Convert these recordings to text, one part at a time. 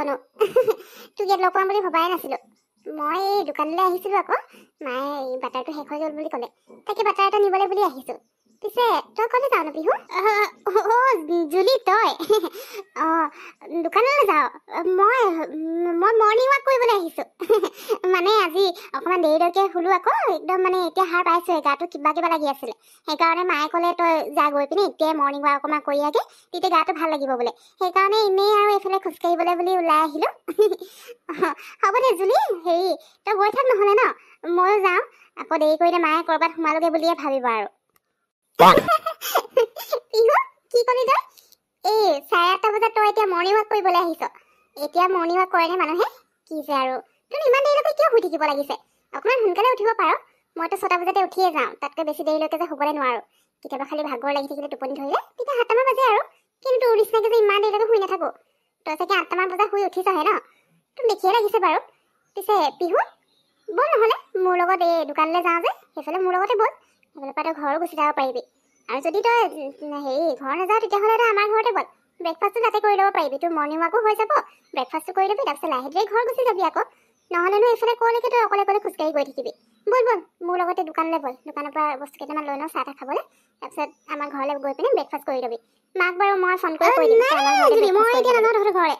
যাওনো তোক ইয়াত লগ পাম বুলি ভবাই নাছিলো মই এই দোকানলৈ আহিছিলো আকৌ মায়ে বাটাৰটো শেষ হৈ গ'ল বুলি ক'লে তাকে বাটাৰ এটা নিবলৈ বুলি আহিছো পিছে তই ক'লে যাও ন বিহু জুলি তই দোকানলৈ যাওঁ মই মৰ্ণিং ৱাক কৰিবলৈ আহিছো মানে আজি অকণমান দেৰিলৈকে শুলো আকৌ একদম মানে এতিয়া সাৰ পাইছো গাটো কিবা কিবা লাগি আছিলে সেইকাৰণে মায়ে ক'লে তই যা গৈ পিনে এতিয়াই মৰ্ণিং ৱাক অকণমান কৰি আগে তেতিয়া গাটো ভাল লাগিব বোলে সেইকাৰণে এনেই আৰু এইফালে খোজকাঢ়িবলৈ বুলি ওলাই আহিলো হ'ব দে জুলি হেৰি তই গৈ থাক নহ'লে ন ময়ো যাওঁ আকৌ দেৰি কৰিলে মায়ে ক'ৰবাত সোমালোগে বুলিয়ে ভাবিব আৰু কি ক'লি তই এই 8:30 বজাত তই এতিয়া মৰ্ণিং ৱাক কৰিবলৈ আহিছ এতিয়া মৰ্ণিং ৱাক কৰেনে মানুহে কি যে আৰু তোৰ ইমান দেৰিলৈকে কিয় শুই থাকিব লাগিছে অকণমান সোনকালে উঠিব পাৰ মইতো 6টা বজাতে উঠিয়ে যাওঁ তাতকৈ বেছি দেৰিলৈকে যে শুবলৈ নোৱাৰোঁ কেতিয়াবা খালি ভাগৰ লাগি থাকিলে টোপনি ধৰিলে তেতিয়া 7টামান বাজে আৰু কিন্তু তোৰ নিচিনাকৈ যে ইমান দেৰিলৈকে শুই নাথাকো তই চাগে 8টামান বজাত শুই উঠিছহে ন তোক দেখিয়ে লাগিছে বাৰু পিছে পিহু ব'ল নহ'লে মোৰ লগত এই দোকানলৈ যাওঁ যে সেইফালে মোৰ লগতে ব'ল সেইফালৰ পৰা তই ঘৰো গুচি যাব পাৰিবি আৰু যদি তই হেৰি ঘৰ নাযাওঁ তেতিয়াহ'লে তই আমাৰ ঘৰতে ব'ল ব্ৰেকফাষ্টটো তাতে কৰি ল'ব পাৰিবি তোৰ মৰ্ণিং ৱাকো হৈ যাব ব্ৰেকফাষ্টটো কৰি ল'বি তাৰপিছত লাহে ধীৰে ঘৰ গুচি যাবি আকৌ নহ'লেনো এইফালে ক'লৈকে তই অকলে খোজকাঢ়ি গৈ থাকিবি ব'ল মোৰ লগতে দোকানলৈ ব'ল দোকানৰ পৰা বস্তু কেইটামান লৈ লওঁ চাহ তাহ খাবলৈ তাৰপিছত আমাৰ ঘৰলৈ গৈ পিনে ব্ৰেকফাষ্ট কৰি ল'বি মাক বাৰু মই ফোন কৰি কৈ দিম মই এতিয়া নাযাওঁ তহঁতৰ ঘৰলৈ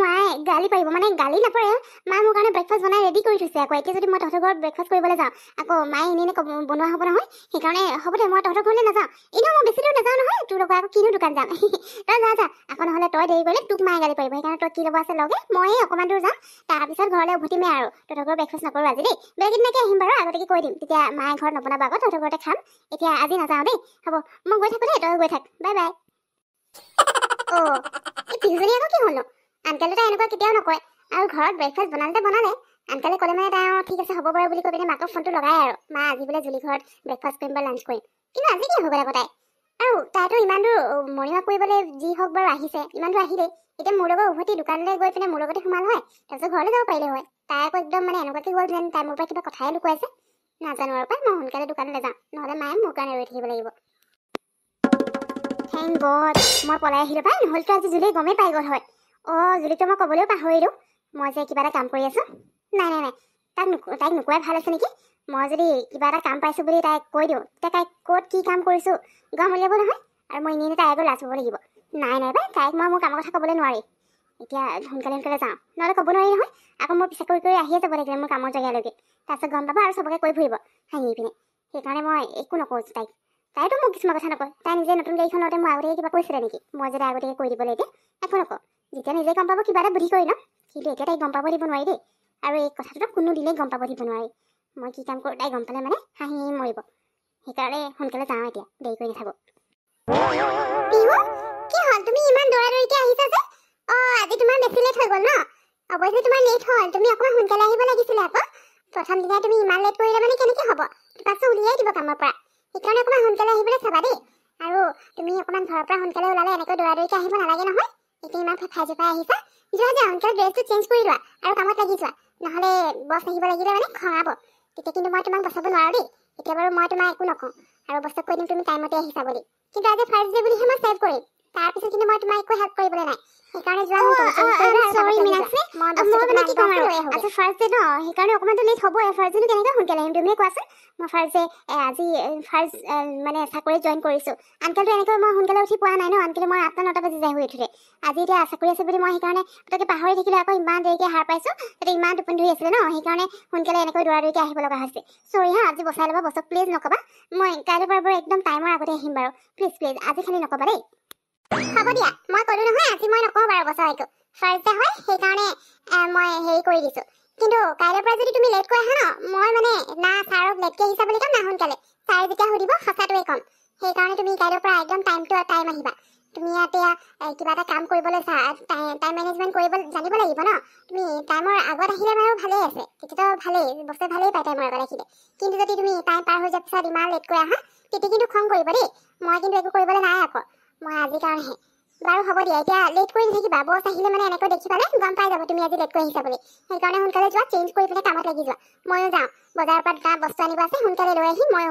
মায়ে গালি পাৰিব মানে গালি নাপাৰে মায়ে মোৰ কাৰণে ব্ৰেকফাষ্ট বনাই ৰেডি কৰি থৈছে আকৌ এতিয়া যদি মই তহঁতৰ ঘৰত ব্ৰেকফাষ্ট কৰিবলৈ যাওঁ আকৌ মায়ে এনেই বনোৱা হ'ব নহয় সেইকাৰণে হ'ব দে মই তহঁতৰ ঘৰলৈ নাযাওঁ এনেও মই বেছি দূৰ নাযাওঁ নহয় তোৰ লগত আকৌ কিনো দোকান যাম তই যা আকৌ নহ'লে তই দেৰি কৰিলে তোক মায়ে গালি পাৰিব সেইকাৰণে তই কি ল'ব আছে লগে ময়ে অকণমান দূৰ যাম তাৰপিছত ঘৰলৈ উভতিমেই আৰু তহঁতৰ ঘৰত ব্ৰেকফাষ্ট নকৰোঁ আজি দেই বেলেগদিনাকে আহিম বাৰু আগতীয়াকৈ কৈ দিম তেতিয়া মায়ে ঘৰত নবনাব আকৌ তহঁতৰ ঘৰতে খাম এতিয়া আজি নাযাওঁ দেই হ'ব মই গৈ থাকোঁ দেই তই গৈ থাক বাই বাই এই পিহুজনী আকৌ কি হ'লনো আনকালে তাই এনেকুৱা কেতিয়াও নকয় আৰু ঘৰত ব্ৰেকফাষ্ট বনালে আনকালে ক'লে মানে তাই ঠিক আছে হ'ব বাৰু বুলি কৈ পিনে মাকক ফোনটো লগাই আৰু মা আজি বোলে জুলি ঘৰত ব্ৰেকফাষ্ট কৰিম বা লাঞ্চ কৰিম কিন্তু আজি কি হৈ গ'ল আকৌ তাই আৰু তাইতো ইমান দূৰ মৰ্ণিং ৱাক কৰিবলৈ যি হওক বাৰু আহিছে ইমান দূৰ আহিলেই এতিয়া মোৰ লগত উভতি দোকানলৈ গৈ পিনে মোৰ লগতে সোমাল হয় তাৰপিছত ঘৰলৈ যাব পাৰিলে হয় তাই আকৌ একদম মানে এনেকুৱাকৈ গ'ল যেন তাই মোৰ পৰা কিবা কথাই লুকুৱাইছে নাজানো আৰু পাই মই সোনকালে দোকানলৈ যাওঁ নহ'লে মায়ে মোৰ কাৰণে ৰৈ থাকিব লাগিব থেংক গড মই পলাই আহিলোঁ পাই নহ'লেতো আজি জুলি গমেই পাই গ'ল হয় জুলিটো মই ক'বলৈও পাহৰিলোঁ মই যে কিবা এটা কাম কৰি আছোঁ নাই তাইক নোকোৱাই ভাল আছে নেকি মই যদি কিবা এটা কাম পাইছোঁ বুলি তাইক কৈ দিওঁ তেতিয়া তাইক ক'ত কি কাম কৰিছোঁ গম উলিয়াব নহয় আৰু মই এনেই তাইক লাজ পাব লাগিব নাই পাই তাইক মই মোৰ কামৰ কথা ক'বলৈ নোৱাৰি এতিয়া সোনকালে যাওঁ নহ'লে ক'ব নোৱাৰি নহয় আকৌ মোৰ পিছে কৰি আহিয়ে যাব লাগিলে মোৰ কামৰ জেগালৈকে তাৰপিছত গম পাব আৰু চবকে কৈ ফুৰিব হাঁহি পিনে সেইকাৰণে মই একো নকওঁ তাইতো মোক কিছুমান কথা নকয় তাই নিজে নতুন গাড়ীখন লওঁতে মই আগতীয়াকৈ কিবা কৈছিলে নেকি মই যদি আগতীয়াকৈ কৈ দিবলৈ এতিয়া একো নকওঁ যেতিয়া নিজে গম পাব কিবা এটা বুদ্ধি কৰি ন কিন্তু এতিয়া তাইক গম পাব দিব নোৱাৰি দেই আৰু এই কথাটোতো কোনো দিনেই গম পাব দিব নোৱাৰি মই কি কাম কৰোঁ তাই গম পালে মানে হাঁহি মৰিব সেইকাৰণে সোনকালে যাওঁ এতিয়া দেৰি কৰি নাথাকোঁ কি হ'ল তুমি ইমান দৌৰাদৌৰিকৈ আহিছা যে আজি তোমাৰ বেছি লেট হৈ গ'ল ন অৱশ্যে তোমাৰ লেট হ'ল তুমি অকণমান সোনকালে আহিব লাগিছিলে আকৌ প্ৰথম দিনাই তুমি ইমান লেট কৰিলে মানে কেনেকৈ হ'ব পাছত উলিয়াই দিব কামৰ পৰা সেইকাৰণে অকণমান সোনকালে আহিবলৈ চাবা দেই আৰু তুমি অকণমান ঘৰৰ পৰা সোনকালে ওলালে এনেকৈ দৌৰাদৌৰিকৈ আহিব নালাগে নহয় এতিয়া ইমান ফেফাই জোপাই আহিছা যোৱা সোনকালে ড্ৰেছটো চেঞ্জ কৰি লোৱা আৰু কামত লাগি যোৱা নহ'লে বছ আহিব লাগিলে মানে খঙাব তেতিয়া কিন্তু মই তোমাক বচাব নোৱাৰোঁ দেই এতিয়া বাৰু মই তোমাক একো নকওঁ আৰু বছক কৈ দিম তুমি টাইমতে আহিছা বুলি কিন্তু আজি ফাৰ্ষ্ট ডে বুলিহে মই ছেভ কৰিম তাৰপিছত কিন্তু মই তোমাক একো হেল্প কৰিবলৈ নাই সেইকাৰণে যোৱা সৰি মিনাক্ষী মই মানে কি ক'ম আৰু আজি ফাৰ্ষ্ট ডে ন সেইকাৰণে অকণমানতো লেট হ'বই ফাৰ্ষ্ট ডে কেনেকৈ সোনকালে আহিম তুমিয়ে কোৱাচোন মই ফাৰ্ষ্ট ডে আজি ফাৰ্ষ্ট মানে চাকৰিত জইন কৰিছোঁ আনকালটো এনেকৈ মই সোনকালে উঠি পোৱা নাই ন আনকালে মই 8টা 9টা বাজি যায় শুই উঠোঁতে আজি এতিয়া চাকৰি আছে বুলি মই সেইকাৰণে পটককৈ পাহৰি থাকিলে আকৌ ইমান দেৰিকৈ সাৰ পাইছোঁ তাতে ইমান টোপনি ধৰি আছিলে ন সেইকাৰণে সোনকালে এনেকৈ দৌৰাদৌৰিকৈ আহিব লগা হৈছে চৰি হা আজি বচাই ল'বা বছক প্লিজ নক'বা মই কাইলৈ পৰা একদম টাইমৰ আগতে আহিম বাৰু প্লিজ আজি খালি নক'বা দেই হ'ব দিয়া মই ক'লোঁ নহয় আজি মই নকওঁ বাৰু বছৰ একো ফাৰ্ষ্ট ডে হয় সেইকাৰণে মই হেৰি কৰি দিছোঁ কিন্তু কাইলৈৰ পৰা যদি তুমি লেট কৰি আহা ন মই মানে না ছাৰক লেটকৈ আহিছা বুলি ক'ম না সোনকালে ছাৰে যেতিয়া সুধিব সঁচাটোৱে ক'ম সেইকাৰণে তুমি কাইলৈৰ পৰা একদম টাইম আহিবা তুমি এতিয়া কিবা এটা কাম কৰিবলৈ টাইম মেনেজমেণ্ট কৰিব জানিব লাগিব ন তুমি টাইমৰ আগত আহিলে বাৰু ভালেই আছে তেতিয়াতো ভালেই বস্তুৱে ভালেই পায় টাইমৰ আগত আহিলে কিন্তু যদি তুমি টাইম পাৰ হৈ যোৱাৰ পিছত ইমান লেট কৰি আহা তেতিয়া কিন্তু খং কৰিব দেই মই কিন্তু একো কৰিবলৈ নাই আকৌ মই আজিৰ কাৰণেহে বাৰু হ'ব দিয়া এতিয়া লেট কৰি থাকিবা বছ আহিলে মানে এনেকৈ দেখি পালে গম পাই যাব তুমি আজি লেট কৰি আহিছা বুলি সেইকাৰণে সোনকালে যোৱা চেঞ্জ কৰি পিনে কামত লাগি যোৱা ময়ো যাওঁ বজাৰৰ পৰা দুটা বস্তু আনিব আছে সোনকালে লৈ আহি মই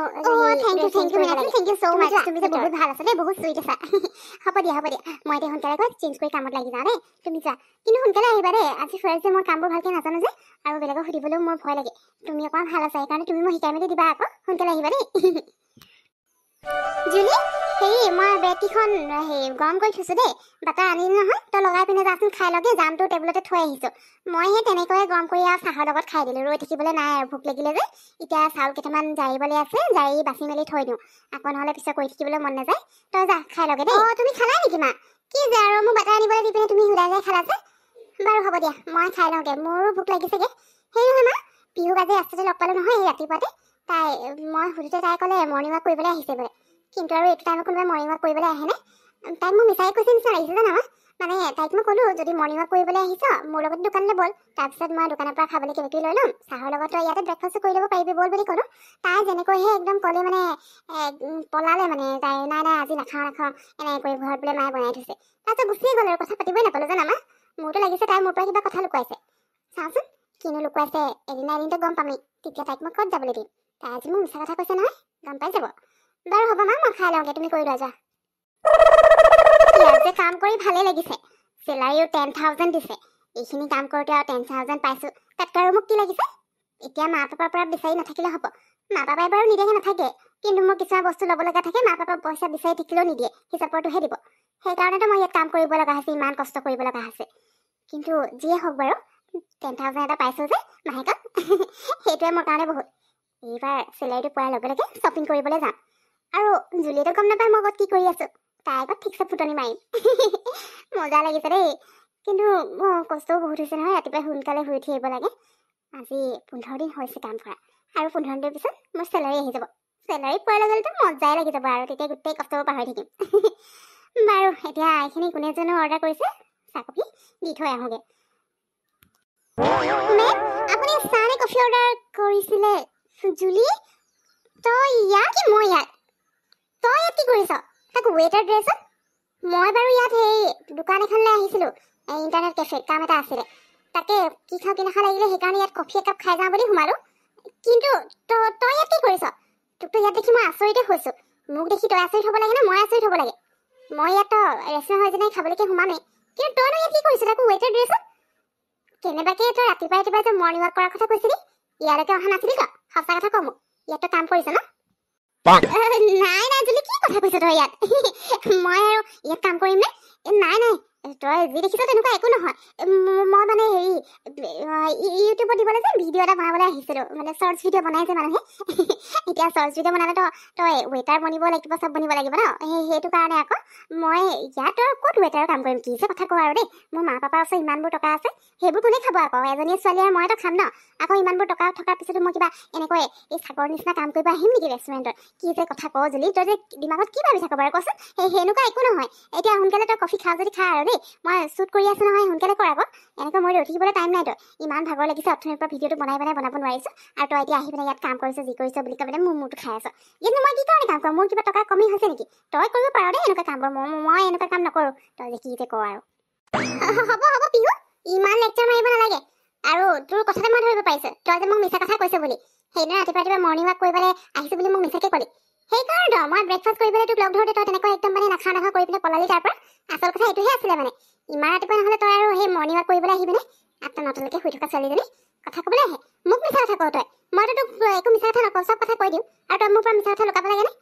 থেংক ইউ সো মাচ তুমি যে বহুত ভাল আছে দেই বহুত চুইট আছা হ'ব দিয়া মই এতিয়া সোনকালে গৈ চেঞ্জ কৰি কামত লাগি যাওঁ দেই তুমি যোৱা কিন্তু সোনকালে আহিবা দেই আজি ফাৰ্ষ্ট ডে মই কামবোৰ ভালকৈ নাজানো যে আৰু বেলেগক সুধিবলৈও মোৰ ভয় লাগে তুমি অকণমান ভাল আছা সেইকাৰণে তুমি মোক শিকাই মেলি দিবা আকৌ সোনকালে আহিবা দেই জুলি হেৰি মই বেটীখন গৰম কৰি থৈছোঁ দেই বাটাৰ আনিলি নহয় তই লগাই পিনে যাচোন খাই লগে জামটো টেবুলতে থৈ আহিছোঁ মই সেই তেনেকৈয়ে গৰম কৰি আৰু চাহৰ লগত খাই দিলোঁ ৰৈ থাকিবলৈ নাই আৰু ভোক লাগিলে যে এতিয়া চাউল কেইটামান জাৰিবলৈ আছে জাৰি বাচি মেলি থৈ দিওঁ আকৌ নহ'লে পিছত কৰি থাকিবলৈ মন নাযায় তই যা খাই লগে দেই তুমি খালা নেকি মা কি যে আৰু মোক বাটাৰ আনিবলৈ দি পিনে তুমি সুদাই যাই খালা যে বাৰু হ'ব দিয়া মই খাই লওঁগৈ মোৰো ভোক লাগিছেগৈ সেই নহয় মা পিহুক আজি ৰাস্তাতে লগ পালোঁ নহয় এই ৰাতিপুৱাতে তাই মই সুধোতে তাই ক'লে মৰ্ণিং ৱাক কৰিবলৈ আহিছে বোলে কিন্তু আৰু এইটো টাইমত কোনোবাই মৰ্ণিং ৱাক কৰিবলৈ আহেনে তাইক মোক মিছাই কৈছে নিচিনা লাগিছে জানা মানে তাইক মই ক'লোঁ যদি মৰ্ণিং ৱাক কৰিবলৈ আহিছ মোৰ লগত দোকানলৈ ব'ল তাৰপিছত মই দোকানৰ পৰা খাবলৈ কিবা কিবি লৈ ল'ম চাহৰ লগত ইয়াতে ব্ৰেকফাষ্ট কৰি ল'ব পাৰিবি ব'ল বুলি ক'লোঁ তাই যেনেকৈহে একদম ক'লে মানে পলালে মানে তাই নাই আজি নাখাওঁ এনেকৈ কৰি ঘৰত বোলে মায়ে বনাই থৈছে তাৰপিছত গুচিয়ে গ'ল আৰু কথা পাতিবই নাপালোঁ জানা মা মোৰতো লাগিছে তাই মোৰ পৰা কিবা কথা লুকুৱাইছে চাওঁচোন কিনো লুকুৱাইছে এদিনতো গম পামেই তেতিয়া তাইক মই ক'ত যাবলৈ দিম তাই আজি মোক মিছা কথা কৈছে নহয় গম পাই যাব বাৰু হ'ব মা মই খাই লওঁগৈ তুমি কৰি লোৱা যোৱা ইয়াত যে কাম কৰি ভালেই লাগিছে চেলাৰীও 10,000 দিছে এইখিনি কাম কৰোঁতে আৰু 10,000 পাইছোঁ তাতকৈ আৰু মোক কি লাগিছে এতিয়া মা পাপাৰ পৰা বিচাৰি নাথাকিলে হ'ব মা পাপাই বাৰু নিদিয়াকৈ নাথাকে কিন্তু মোৰ কিছুমান বস্তু ল'ব লগা থাকে মা পাপাক পইচা বিচাৰি থাকিলেও নিদিয়ে হিচাপৰটোহে দিব সেইকাৰণেতো মই ইয়াত কাম কৰিব লগা হৈছে ইমান কষ্ট কৰিব লগা হৈছে কিন্তু যিয়ে হওক বাৰু 10,000 এটা পাইছোঁ যে মাহেকত সেইটোৱে মোৰ কাৰণে বহুত এইবাৰ চেলাৰীটো পোৱাৰ লগে লগে শ্বপিং কৰিবলৈ যাম আৰু জুলিয়েতো গম নাপায় মই আগত কি কৰি আছোঁ তাই আগত ঠিকছে ফুটনি মাৰিম মজা লাগিছে দেই কিন্তু মোৰ কষ্টও বহুত হৈছে নহয় ৰাতিপুৱাই সোনকালে শুই উঠি আহিব লাগে আজি 15 দিন হৈছে কাম কৰা আৰু 15 দিনৰ পিছত মোৰ চেলাৰী আহি যাব চেলাৰী পোৱাৰ লগে লগে মজাই লাগি যাব আৰু তেতিয়া গোটেই কষ্টবোৰ পাহৰি থাকিম বাৰু এতিয়া এইখিনি কোনে জানো অৰ্ডাৰ কৰিছে চাহকপি দি থৈ আহোঁগৈ মেম আপুনি চাহ নে কফি অৰ্ডাৰ কৰিছিলে জুলি তই ইয়াত কি মই ইয়াত তই ইয়াত কি কৰিছ তাক ৱেটাৰ ড্ৰেছত মই বাৰু ইয়াত সেই দোকান এখনলৈ আহিছিলোঁ ইণ্টাৰনেট কেফে কাম এটা আছিলে তাকে কি খাওঁ কি নাখাওঁ লাগিলে সেইকাৰণে ইয়াত কফি একাপ খাই যাওঁ বুলি সোমালোঁ কিন্তু তই ইয়াত কি কৰিছ তোকতো ইয়াত দেখি মই আচৰিতে হৈছোঁ মোক দেখি তই আচৰিত হ'ব লাগে নে মই আচৰিত হ'ব লাগে মই ইয়াত ৰেষ্টুৰেণ্ট হৈ যেনে খাবলৈকে সোমামেই কিন্তু তইনো ইয়াত কি কৰিছ তাকো ৱেটাৰ ড্ৰেছত কেনেবাকৈ তই ৰাতিপুৱাই যে মৰ্ণিং ৱাক কৰাৰ কথা কৈছিলি ইয়ালৈকে অহা নাছিলি তই সঁচা কথা কওঁ মোক ইয়াততো কাম কৰিছ ন নাই জুলি কি কথা কৈছ তই ইয়াত মই আৰু ইয়াত কাম কৰিম নে নাই তই যি দেখিছ তেনেকুৱা একো নহয় মই মানে হেৰি ইউটিউবত দিবলৈ যে ভিডিঅ' এটা বনাবলৈ আহিছিলোঁ মানে শ্বৰ্টছ ভিডিঅ' বনাইছে মানুহে এতিয়া শ্বৰ্টছ ভিডিঅ' বনালে তই ৱেটাৰ বনিব লাগিব চব বনিব লাগিব ন সেইটো কাৰণে আকৌ মই ইয়াত আৰু ক'ত ৱেটাৰৰ কাম কৰিম কি যে কথা কওঁ আৰু দেই মোৰ মা পাপাৰ ওচৰত ইমানবোৰ টকা আছে সেইবোৰ কোনে খাব আকৌ এজনী ছোৱালী আৰু মইতো খাম ন আকৌ ইমানবোৰ টকা থকাৰ পিছতো মই কিবা এনেকৈ এই চাকৰ নিচিনা কাম কৰিব আহিম নেকি ৰেষ্টুৰেণ্টত কি যে কথা কওঁ জুলি তই যে দিমাগত কি ভাবি থাক বাৰু কচোন সেনেকুৱা একো নহয় এতিয়া সোনকালে তই কফি খাওঁ যদি খা আৰু দেই মই শ্বুট কৰি আছোঁ নহয় সোনকালে কৰ আকৌ এনেকৈ মই ৰৈ থাকিবলৈ টাইম নাই তই ইমান ভাগৰ লাগিছে অথনিৰ পৰা ভিডিঅ'টো বনাব নোৱাৰিছোঁ আৰু তই এতিয়া আহি পিনে ইয়াত কাম কৰিছ যি কৰিছ বুলি কৈ পিনে মোৰ মূৰটো খাই আছ কিন্তু মই কি কাৰণে কাম কৰোঁ মোৰ কিবা টকাৰ কমি হৈছে নেকি তই কৰিব পাৰ দেই এনেকুৱা কামবোৰ মই এনেকুৱা কাম নকৰোঁ তই যে কি যে কৰ আৰু হ'ব পিহু ইমান লেকচাৰ মাৰিব নালাগে আৰু তোৰ কথাতে মই ধৰিব পাৰিছোঁ তই যে মোক মিছা কথা কৈছ বুলি সেইদিনা ৰাতিপুৱা মৰ্ণিং ৱাক কৰিবলৈ আহিছোঁ বুলি মোক মিছাকৈ ক'লি সেইকাৰণে মই ব্ৰেকফাষ্ট কৰিবলৈ তোক লগ ধৰোঁতে তই তেনেকৈ একদম মানে নাখা কৰি পিনে পলালি তাৰ পৰা আচল কথা এইটোহে আছিলে মানে ইমান ৰাতিপুৱা নহ'লে তই আৰু সেই মৰ্ণিং ৱাক কৰিবলৈ আহি পিনে 8-9টালৈকে শুই থকা ছোৱালীজনী কথা ক'বলৈ আহে মোক মিছা কথা কওঁ তই মইতো তোক একো মিছা কথা নকওঁ চব কথা কৈ দিওঁ আৰু তই মোৰ পৰা মিছা কথা লুকাব লাগেনে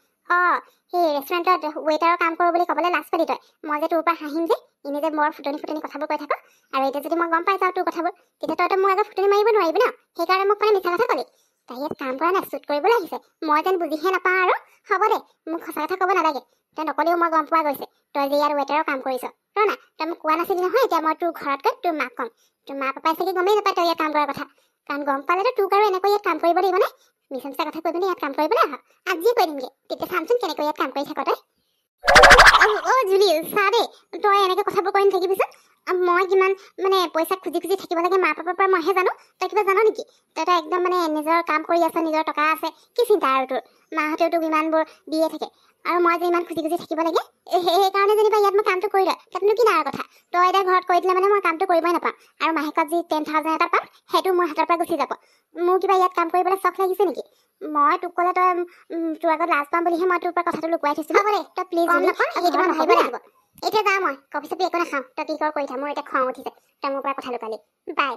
সেই ৰেষ্টুৰেণ্টত ৱেটাৰৰ কাম কৰোঁ বুলি ক'বলৈ লাজ পালি তই মই যে তোৰ পৰা হাঁহিম যে এনেই যে বৰ ফুটনি কথাবোৰ কৈ থাক আৰু এতিয়া যদি মই গম পাই যাওঁ তোৰ কথাবোৰ তেতিয়া তই মোৰ আগত ফুটনি মাৰিব নোৱাৰিবি ন সেইকাৰণে মোক মানে মিছা কথা ক'লি তাই ইয়াত কাম কৰা নাই শ্বুট কৰিবলৈ আহিছে মই যেন বুজিহে নাপাওঁ আৰু হ'ব দে মোক সঁচা কথা ক'ব নালাগে তই নকলেও মই গম পোৱা গৈছে তই যে ইয়াত ৱেটাৰৰ কাম কৰিছ তই না তই মোক কোৱা নাছিলি নহয় এতিয়া মই তোৰ ঘৰত গৈ তোৰ মাক ক'ম তোৰ মা পাপাই চাগে গমেই নাপায় তই ইয়াত কাম কৰাৰ কথা কাৰণ গম পালেতো তোক আৰু এনেকৈ ইয়াত কাম কৰিব লাগিব নে মিছা মিছা কথা কৈ পিনে ইয়াত কাম কৰিবলৈ আহ আজিয়ে কৈ দিমগৈ তেতিয়া চামচোন কেনেকৈ ইয়াত কাম কৰি থাক তই জুলি চা দেই তই এনেকৈ কথাবোৰ কৈ নাথাকিবিচোন মই কিমান মানে পইচা খুজি খুজি থাকিব লাগে মা পাপাৰ পৰা মইহে জানো তই কিবা জান নেকি তই একদম মানে নিজৰ কাম কৰি আছ নিজৰ টকা আছে কি চিন্তা আৰু তোৰ মাহঁতেও তোক ইমানবোৰ দিয়ে থাকে আৰু মই যে ইমান খুজি খুজি থাকিব লাগে সেইকাৰণে যেনিবা ইয়াত মই কামটো কৰি লয় তাতনো কি ডাঙৰ কথা তই এতিয়া ঘৰত কৈ দিলে মানে মই কামটো কৰিবই নাপাম আৰু মাহেকত যি 10,000 এটা পাম সেইটো মোৰ হাতৰ পৰা গুচি যাব মোৰ কিবা ইয়াত কাম কৰিবলৈ চখ লাগিছে নেকি মই তোক ক'লে তই তোৰ আগত লাজ পাম বুলিহে মই তোৰ পৰা কথাটো লুকুৱাই থৈছিলো হ'ব দে তই প্লিজ সেইটো মই ভাবিব লাগিব এতিয়া যা মই কফি চফি একো নাখাওঁ তই কি কৰ কৰি থাক মোৰ এতিয়া খং উঠিছে তই মোৰ পৰা কথা লুকালি বাই